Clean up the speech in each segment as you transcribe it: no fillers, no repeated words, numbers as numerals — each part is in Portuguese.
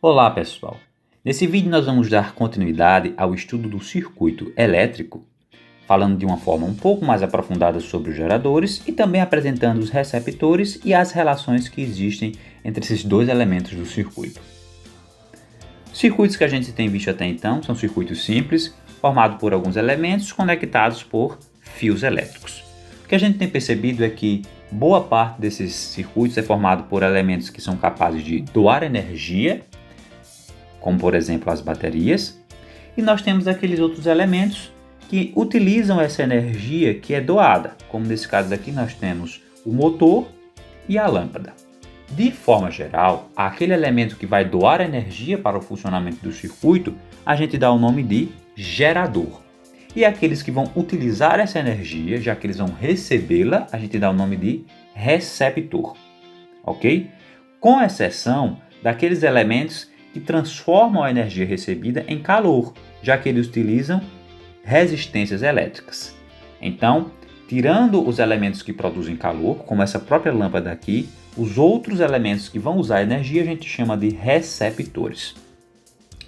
Olá pessoal, nesse vídeo nós vamos dar continuidade ao estudo do circuito elétrico, falando de uma forma um pouco mais aprofundada sobre os geradores e também apresentando os receptores e as relações que existem entre esses dois elementos do circuito. Os circuitos que a gente tem visto até então são circuitos simples, formados por alguns elementos conectados por fios elétricos. O que a gente tem percebido é que boa parte desses circuitos é formado por elementos que são capazes de doar energia, como por exemplo as baterias, e nós temos aqueles outros elementos que utilizam essa energia que é doada, como nesse caso aqui nós temos o motor e a lâmpada. De forma geral, aquele elemento que vai doar energia para o funcionamento do circuito, a gente dá o nome de gerador. E aqueles que vão utilizar essa energia, já que eles vão recebê-la, a gente dá o nome de receptor, ok? Com exceção daqueles elementos que transformam a energia recebida em calor, já que eles utilizam resistências elétricas. Então, tirando os elementos que produzem calor, como essa própria lâmpada aqui, os outros elementos que vão usar energia a gente chama de receptores.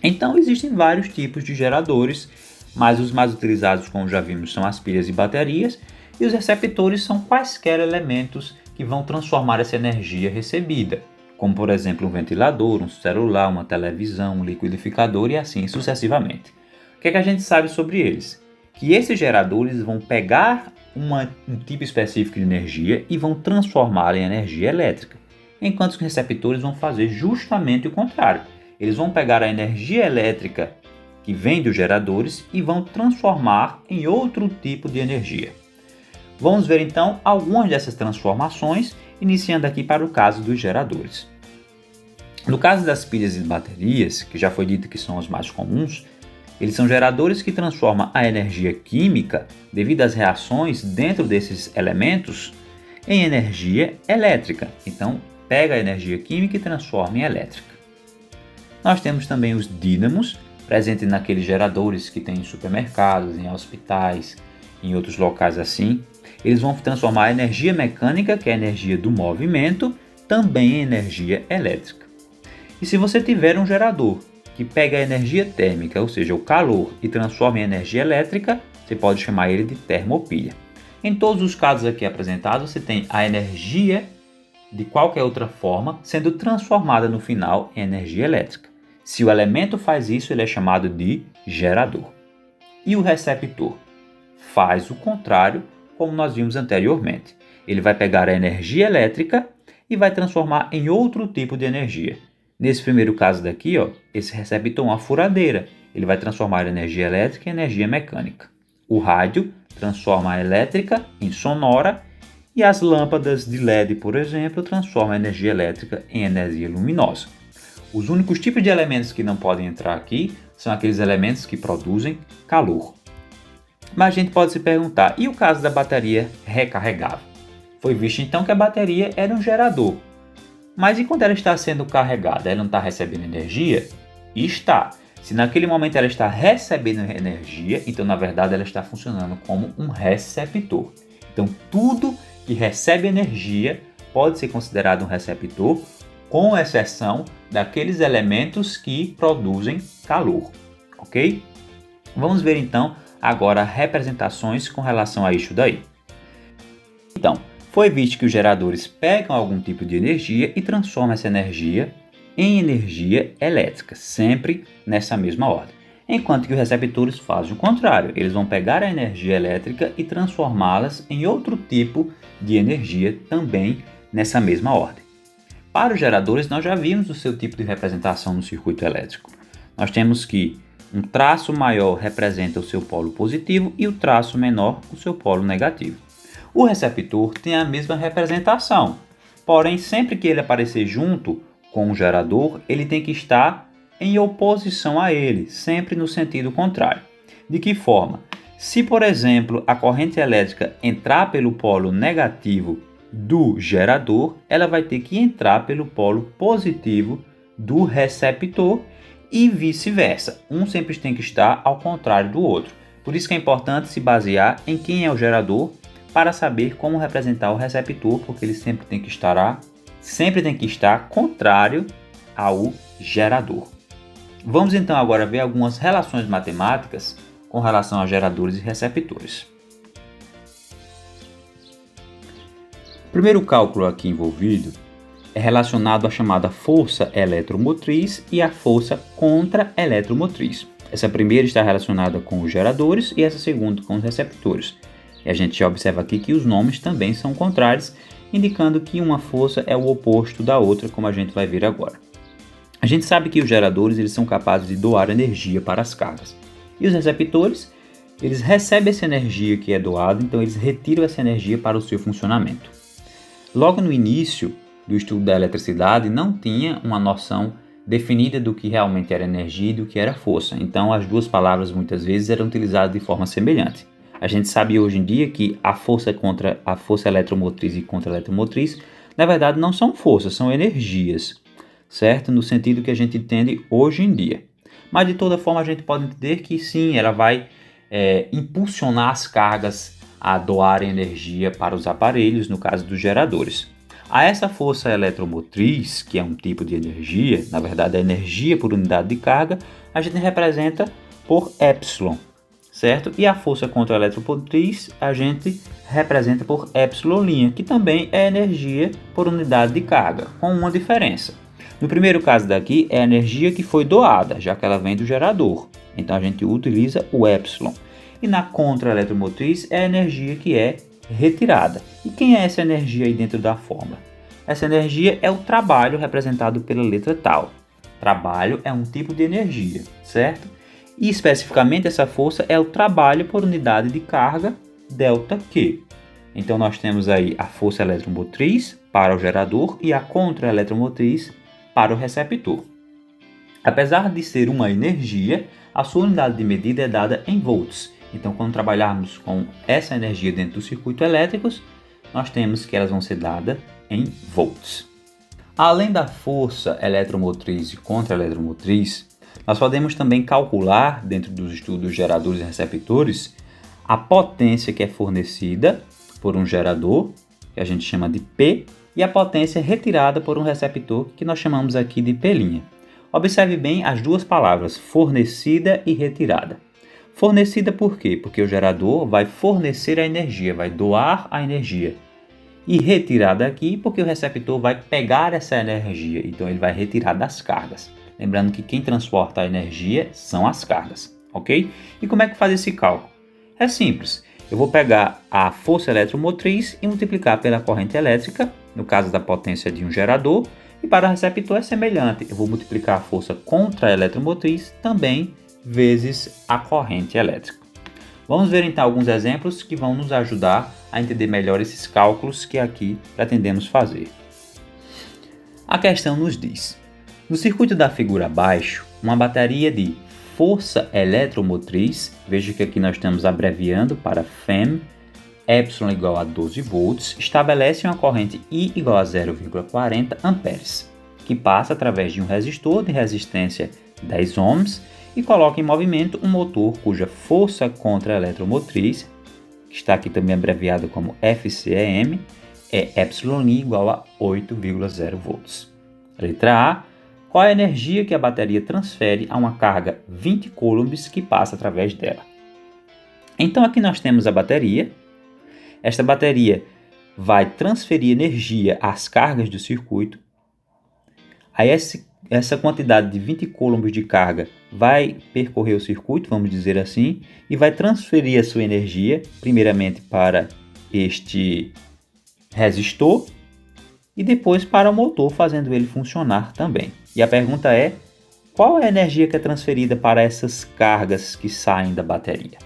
Então, existem vários tipos de geradores, mas os mais utilizados, como já vimos, são as pilhas e baterias, e os receptores são quaisquer elementos que vão transformar essa energia recebida, como por exemplo um ventilador, um celular, uma televisão, um liquidificador e assim sucessivamente. O que é que a gente sabe sobre eles? Que esses geradores vão pegar um tipo específico de energia e vão transformá-la em energia elétrica, enquanto os receptores vão fazer justamente o contrário. Eles vão pegar a energia elétrica que vem dos geradores e vão transformar em outro tipo de energia. Vamos ver então algumas dessas transformações, iniciando aqui para o caso dos geradores. No caso das pilhas e baterias, que já foi dito que são os mais comuns, eles são geradores que transformam a energia química, devido às reações dentro desses elementos, em energia elétrica. Então, pega a energia química e transforma em elétrica. Nós temos também os dínamos, presentes naqueles geradores que tem em supermercados, em hospitais, em outros locais assim. Eles vão transformar a energia mecânica, que é a energia do movimento, também em energia elétrica. E se você tiver um gerador que pega a energia térmica, ou seja, o calor, e transforma em energia elétrica, você pode chamar ele de termopilha. Em todos os casos aqui apresentados, você tem a energia de qualquer outra forma sendo transformada no final em energia elétrica. Se o elemento faz isso, ele é chamado de gerador. E o receptor faz o contrário, como nós vimos anteriormente. Ele vai pegar a energia elétrica e vai transformar em outro tipo de energia. Nesse primeiro caso daqui, esse receptor é uma furadeira. Ele vai transformar a energia elétrica em energia mecânica. O rádio transforma a elétrica em sonora e as lâmpadas de LED, por exemplo, transformam a energia elétrica em energia luminosa. Os únicos tipos de elementos que não podem entrar aqui são aqueles elementos que produzem calor. Mas a gente pode se perguntar, e o caso da bateria recarregável? Foi visto então que a bateria era um gerador. Mas e quando ela está sendo carregada? Ela não está recebendo energia? Está. Se naquele momento ela está recebendo energia, então na verdade ela está funcionando como um receptor. Então tudo que recebe energia pode ser considerado um receptor, com exceção daqueles elementos que produzem calor, ok? Vamos ver então agora representações com relação a isso daí. Então, foi visto que os geradores pegam algum tipo de energia e transformam essa energia em energia elétrica, sempre nessa mesma ordem. Enquanto que os receptores fazem o contrário, eles vão pegar a energia elétrica e transformá-las em outro tipo de energia também nessa mesma ordem. Para os geradores, nós já vimos o seu tipo de representação no circuito elétrico. Nós temos que um traço maior representa o seu polo positivo e o traço menor o seu polo negativo. O receptor tem a mesma representação, porém sempre que ele aparecer junto com o gerador, ele tem que estar em oposição a ele, sempre no sentido contrário. De que forma? Se, por exemplo, a corrente elétrica entrar pelo polo negativo do gerador, ela vai ter que entrar pelo polo positivo do receptor e vice-versa. Um sempre tem que estar ao contrário do outro. Por isso que é importante se basear em quem é o gerador para saber como representar o receptor, porque ele sempre tem que estar contrário ao gerador. Vamos então agora ver algumas relações matemáticas com relação a geradores e receptores. O primeiro cálculo aqui envolvido é relacionado à chamada força eletromotriz e à força contra-eletromotriz. Essa primeira está relacionada com os geradores e essa segunda com os receptores. E a gente já observa aqui que os nomes também são contrários, indicando que uma força é o oposto da outra, como a gente vai ver agora. A gente sabe que os geradores eles são capazes de doar energia para as cargas. E os receptores, eles recebem essa energia que é doada, então eles retiram essa energia para o seu funcionamento. Logo no início do estudo da eletricidade, não tinha uma noção definida do que realmente era energia e do que era força. Então, as duas palavras muitas vezes eram utilizadas de forma semelhante. A gente sabe hoje em dia que a força eletromotriz e contra-eletromotriz, na verdade, não são forças, são energias, certo? No sentido que a gente entende hoje em dia. Mas, de toda forma, a gente pode entender que sim, ela vai impulsionar as cargas a doarem energia para os aparelhos, no caso dos geradores. A essa força eletromotriz, que é um tipo de energia, na verdade a energia por unidade de carga, a gente representa por epsilon, certo? E a força contra a eletromotriz a gente representa por epsilon', que também é energia por unidade de carga, com uma diferença. No primeiro caso daqui é a energia que foi doada, já que ela vem do gerador, então a gente utiliza o epsilon. E na contra-eletromotriz é a energia que é retirada. E quem é essa energia aí dentro da fórmula? Essa energia é o trabalho representado pela letra tal. Trabalho é um tipo de energia, certo? E especificamente essa força é o trabalho por unidade de carga ΔQ. Então nós temos aí a força eletromotriz para o gerador e a contra-eletromotriz para o receptor. Apesar de ser uma energia, a sua unidade de medida é dada em volts. Então, quando trabalharmos com essa energia dentro dos circuitos elétricos, nós temos que elas vão ser dadas em volts. Além da força eletromotriz e contra-eletromotriz, nós podemos também calcular, dentro dos estudos geradores e receptores, a potência que é fornecida por um gerador, que a gente chama de P, e a potência retirada por um receptor, que nós chamamos aqui de P'. Observe bem as duas palavras, fornecida e retirada. Fornecida por quê? Porque o gerador vai fornecer a energia, vai doar a energia. E retirada aqui porque o receptor vai pegar essa energia, então ele vai retirar das cargas. Lembrando que quem transporta a energia são as cargas, ok? E como é que faz esse cálculo? É simples, eu vou pegar a força eletromotriz e multiplicar pela corrente elétrica, no caso da potência de um gerador, e para o receptor é semelhante, eu vou multiplicar a força contra a eletromotriz também vezes a corrente elétrica. Vamos ver então alguns exemplos que vão nos ajudar a entender melhor esses cálculos que aqui pretendemos fazer. A questão nos diz: no circuito da figura abaixo, uma bateria de força eletromotriz, veja que aqui nós estamos abreviando para FEM, epsilon igual a 12 volts, estabelece uma corrente I igual a 0,40 amperes, que passa através de um resistor de resistência 10 ohms e coloca em movimento um motor cuja força contra-eletromotriz, que está aqui também abreviado como FCEM, é epsilon igual a 8,0 volts. Letra A. Qual é a energia que a bateria transfere a uma carga 20 coulombs que passa através dela? Então aqui nós temos a bateria. Esta bateria vai transferir energia às cargas do circuito. Aí essa quantidade de 20 coulombs de carga vai percorrer o circuito, vamos dizer assim, e vai transferir a sua energia, primeiramente para este resistor e depois para o motor, fazendo ele funcionar também. E a pergunta é: qual é a energia que é transferida para essas cargas que saem da bateria?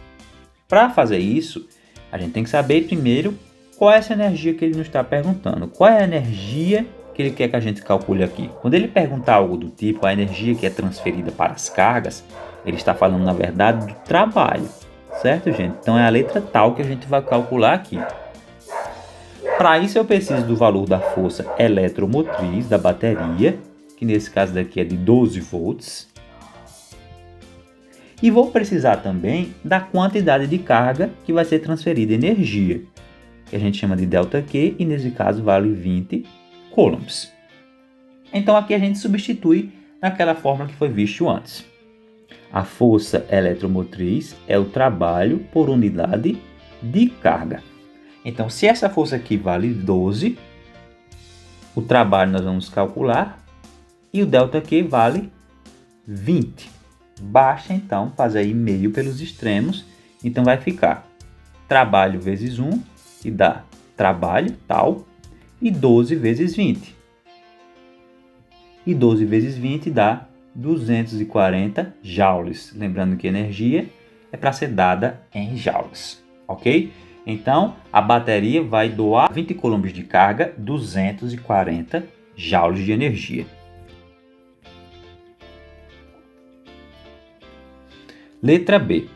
Para fazer isso, a gente tem que saber primeiro qual é essa energia que ele nos está perguntando. Qual é a energia que ele quer que a gente calcule aqui? Quando ele perguntar algo do tipo a energia que é transferida para as cargas, ele está falando na verdade do trabalho, certo, gente? Então é a letra tal que a gente vai calcular aqui. Para isso eu preciso do valor da força eletromotriz da bateria, que nesse caso daqui é de 12 volts. E vou precisar também da quantidade de carga que vai ser transferida energia, que a gente chama de ΔQ, e nesse caso vale 20 coulombs. Então aqui a gente substitui naquela fórmula que foi visto antes. A força eletromotriz é o trabalho por unidade de carga. Então, se essa força aqui vale 12, o trabalho nós vamos calcular e o ΔQ vale 20. Basta então fazer aí meio pelos extremos, então vai ficar trabalho vezes 1, que dá trabalho tal, e 12 vezes 20. E 12 vezes 20 dá 240 joules. Lembrando que energia é para ser dada em joules, ok? Então, a bateria vai doar 20 coulombs de carga, 240 joules de energia. Letra B.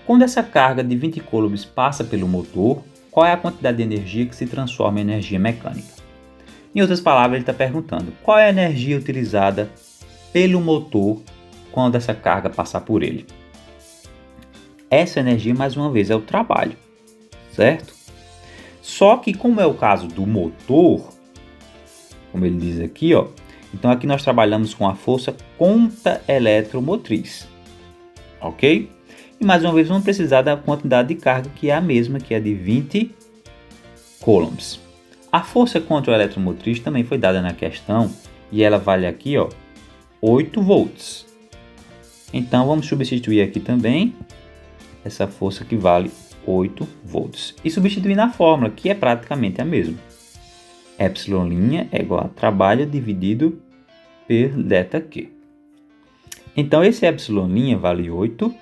Quando essa carga de 20 coulombs passa pelo motor, qual é a quantidade de energia que se transforma em energia mecânica? Em outras palavras, ele está perguntando qual é a energia utilizada pelo motor quando essa carga passar por ele. Essa energia, mais uma vez, é o trabalho, certo? Só que como é o caso do motor, como ele diz aqui, ó, então aqui nós trabalhamos com a força contra-eletromotriz, ok? E mais uma vez vamos precisar da quantidade de carga que é a mesma, que é de 20 coulombs. A força contra-eletromotriz também foi dada na questão e ela vale aqui, ó, 8 volts. Então vamos substituir aqui também essa força que vale 8 volts. E substituir na fórmula, que é praticamente a mesma. Epsilon' é igual a trabalho dividido por ΔQ. Então esse epsilon' vale 8.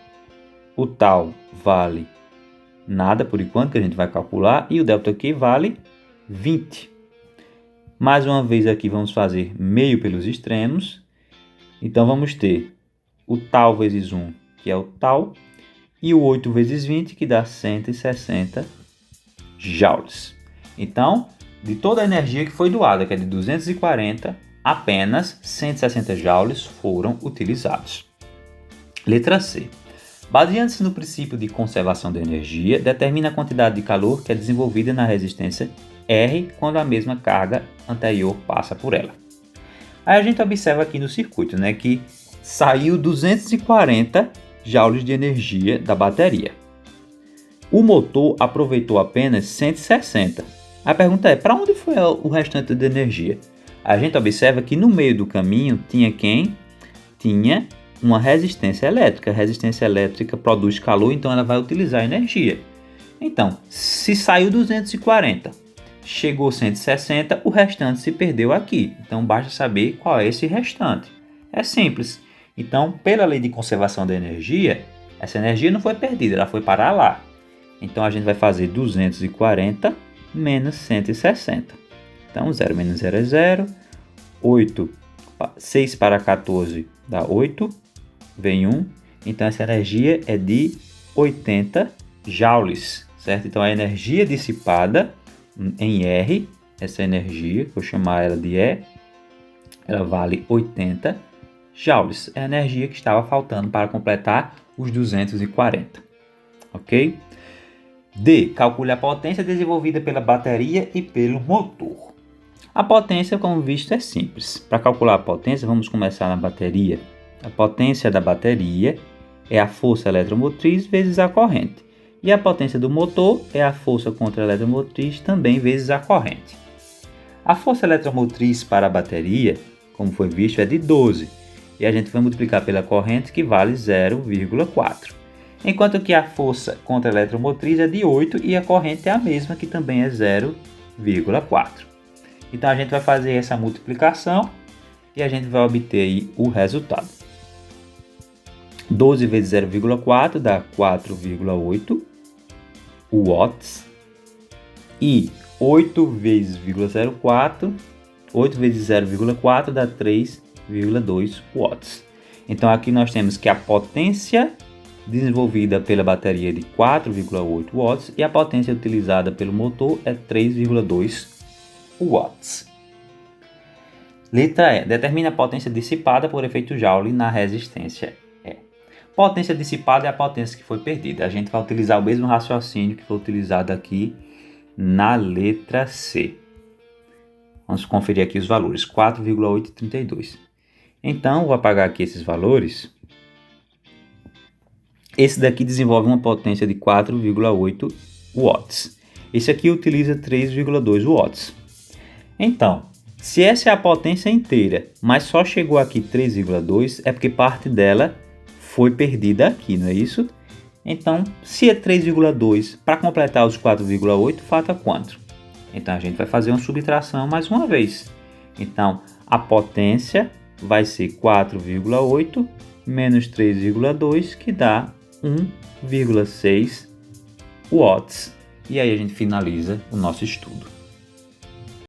O tal vale nada por enquanto, que a gente vai calcular. E o ΔQ vale 20. Mais uma vez aqui vamos fazer meio pelos extremos. Então vamos ter o tal vezes 1, que é o tal. E o 8 vezes 20, que dá 160 joules. Então, de toda a energia que foi doada, que é de 240, apenas 160 joules foram utilizados. Letra C. Baseando-se no princípio de conservação de energia, determina a quantidade de calor que é desenvolvida na resistência R quando a mesma carga anterior passa por ela. Aí a gente observa aqui no circuito, né, que saiu 240 joules de energia da bateria. O motor aproveitou apenas 160. A pergunta é, para onde foi o restante de energia? A gente observa que no meio do caminho tinha quem? Tinha uma resistência elétrica. A resistência elétrica produz calor, então ela vai utilizar energia. Então, se saiu 240, chegou 160, o restante se perdeu aqui. Então, basta saber qual é esse restante. É simples. Então, pela lei de conservação da energia, essa energia não foi perdida, ela foi parar lá. Então, a gente vai fazer 240 menos 160. Então, 0 menos 0 é 0. 6 para 14 dá 8. Vem 1. Então, essa energia é de 80 joules, certo? Então, a energia dissipada em R, essa energia, vou chamar ela de E, ela vale 80 joules. É a energia que estava faltando para completar os 240. Ok? D. Calcule a potência desenvolvida pela bateria e pelo motor. A potência, como visto, é simples. Para calcular a potência, vamos começar na bateria. A potência da bateria é a força eletromotriz vezes a corrente. E a potência do motor é a força contra-eletromotriz também vezes a corrente. A força eletromotriz para a bateria, como foi visto, é de 12. E a gente vai multiplicar pela corrente, que vale 0,4. Enquanto que a força contra-eletromotriz é de 8 e a corrente é a mesma, que também é 0,4. Então a gente vai fazer essa multiplicação e a gente vai obter aí o resultado. 12 vezes 0,4 dá 4,8 watts. E 8 vezes 0,04, 8 vezes 0,4 dá 3,2 watts. Então aqui nós temos que a potência desenvolvida pela bateria é de 4,8 watts e a potência utilizada pelo motor é 3,2 watts. Letra E. Determina a potência dissipada por efeito Joule na resistência E. Potência dissipada é a potência que foi perdida. A gente vai utilizar o mesmo raciocínio que foi utilizado aqui na letra C. Vamos conferir aqui os valores, 4,8 e 32. Então, vou apagar aqui esses valores. Esse daqui desenvolve uma potência de 4,8 watts. Esse aqui utiliza 3,2 watts. Então, se essa é a potência inteira, mas só chegou aqui 3,2, é porque parte dela foi perdida aqui, não é isso? Então, se é 3,2, para completar os 4,8, falta quanto? Então, a gente vai fazer uma subtração mais uma vez. Então, a potência vai ser 4,8 menos 3,2, que dá 1,6 watts. E aí a gente finaliza o nosso estudo.